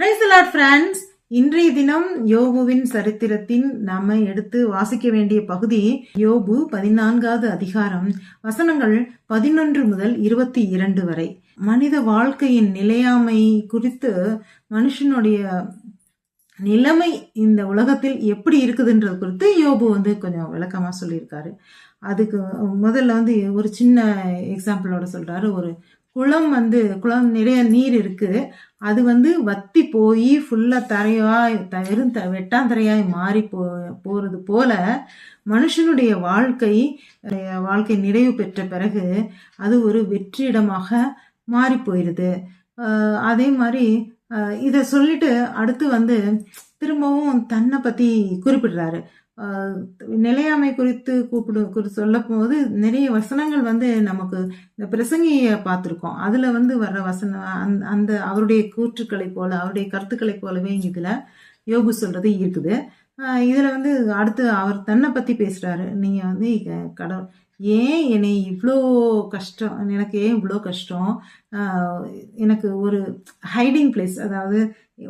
Praise the Lord friends. இன்றைய தினம் யோபுவின் சரித்திரத்தின் நாம எடுத்து வாசிக்க வேண்டிய பகுதி யோபு 14வது அதிகாரம் வசனங்கள் 11 முதல் 22 வரை. மனித வாழ்க்கையின் நிலையாமை குறித்து, மனுஷனுடைய நிலைமை இந்த உலகத்தில் எப்படி இருக்குதுன்றது குறித்து யோபு கொஞ்சம் விளக்கமா சொல்லியிருக்காரு. அதுக்கு முதல்ல ஒரு சின்ன எக்ஸாம்பிளோட சொல்றாரு. ஒரு குளம் நிறைய நீர் இருக்கு. அது வத்தி போய் ஃபுல்லா தரையாய் வெட்டாந்தரையாய் மாறி போறது போல மனுஷனுடைய வாழ்க்கை நிறைவு பெற்ற பிறகு அது ஒரு வெற்றிடமாக மாறி போயிருது. அதே மாதிரி இத சொல்லிட்டு அடுத்து திரும்பவும் தன்னை பத்தி குறிப்பிடுறாரு. நிலையாமை குறித்து சொல்ல போது நிறைய வசனங்கள் நமக்கு இந்த பிரசங்கிய பார்த்திருக்கோம். அதுல வர்ற வசனம் அந்த அவருடைய கூற்றுக்களை போல, அவருடைய கருத்துக்களை போலவே இதுல யோபு சொல்றது இருக்குது. இதுல அடுத்து அவர் தன்னை பத்தி பேசுறாரு. நீங்க கடவுள் ஏன் என்னை இவ்வளோ கஷ்டம், எனக்கு ஏன் இவ்வளோ கஷ்டம், எனக்கு ஒரு ஹைடிங் பிளேஸ், அதாவது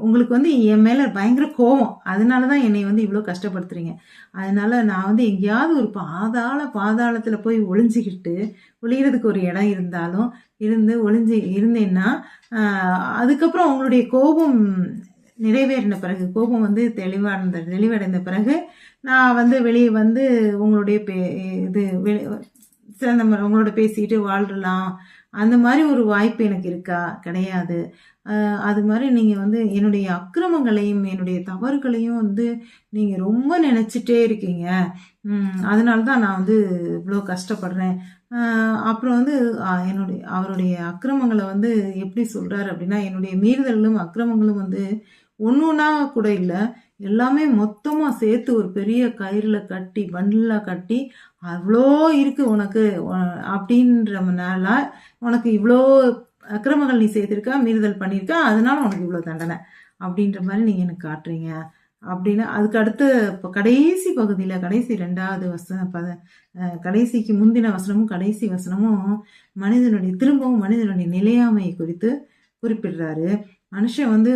உங்களுக்கு என் மேல பயங்கர கோபம், அதனாலதான் என்னை இவ்வளோ கஷ்டப்படுத்துறீங்க. அதனால நான் எங்கேயாவது ஒரு பாதாளத்துல போய் ஒளிகிறதுக்கு ஒரு இடம் இருந்தாலும் இருந்தேன்னா அதுக்கப்புறம் உங்களுடைய கோபம் நிறைவேறின பிறகு, கோபம் தெளிவடைந்த பிறகு நான் வெளியே உங்களுடைய உங்களோட பேசிட்டு வாழ்றலாம். அந்த மாதிரி ஒரு வாய்ப்பு எனக்கு இருக்கா? கிடையாது. அது மாதிரி நீங்க என்னுடைய அக்கிரமங்களையும் என்னுடைய தவறுகளையும் நீங்க ரொம்ப நினைச்சிட்டே இருக்கீங்க. அதனாலதான் நான் இவ்வளோ கஷ்டப்படுறேன். அப்புறம் அவருடைய அக்கிரமங்களை எப்படி சொல்றாரு அப்படின்னா, என்னுடைய மீறுதல்களும் அக்கிரமங்களும் ஒன்னா கூட இல்ல, எல்லாமே மொத்தமா சேர்த்து ஒரு பெரிய கயிறுல கட்டி பண்டிலா கட்டி அவ்வளோ இருக்கு உனக்கு அப்படின்றனால உனக்கு இவ்வளோ அக்கிரமங்கள் நீ சேர்த்திருக்க, மீறுதல் பண்ணியிருக்க, அதனால உனக்கு இவ்வளோ தண்டனை அப்படின்ற மாதிரி நீங்க எனக்கு காட்டுறீங்க அப்படின்னு. அதுக்கு அடுத்து இப்போ கடைசி பகுதியில கடைசி 2வது வசனம் கடைசிக்கு முந்தின வசனமும் கடைசி வசனமும் திரும்பவும் மனிதனுடைய நிலையாமையை குறித்து குறிப்பிடுறாரு. மனுஷன்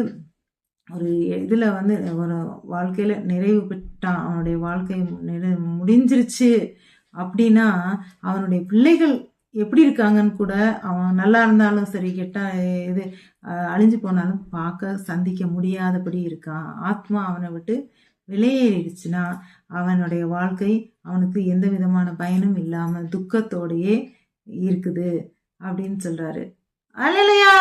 ஒரு இதுல ஒரு வாழ்க்கையில நிறைவு பெற்றான், அவனுடைய வாழ்க்கை முடிஞ்சிருச்சு அப்படின்னா அவனுடைய பிள்ளைகள் எப்படி இருக்காங்கன்னு கூட, அவன் நல்லா இருந்தாலும் சரி, கெட்டா இது அழிஞ்சு போனாலும் சந்திக்க முடியாதபடி இருக்கான். ஆத்மா அவனை விட்டு வெளியேறிடுச்சுன்னா அவனுடைய வாழ்க்கை அவனுக்கு எந்த விதமான பயனும் இல்லாம துக்கத்தோடையே இருக்குது அப்படின்னு சொல்றாரு. அல்லேலூயா.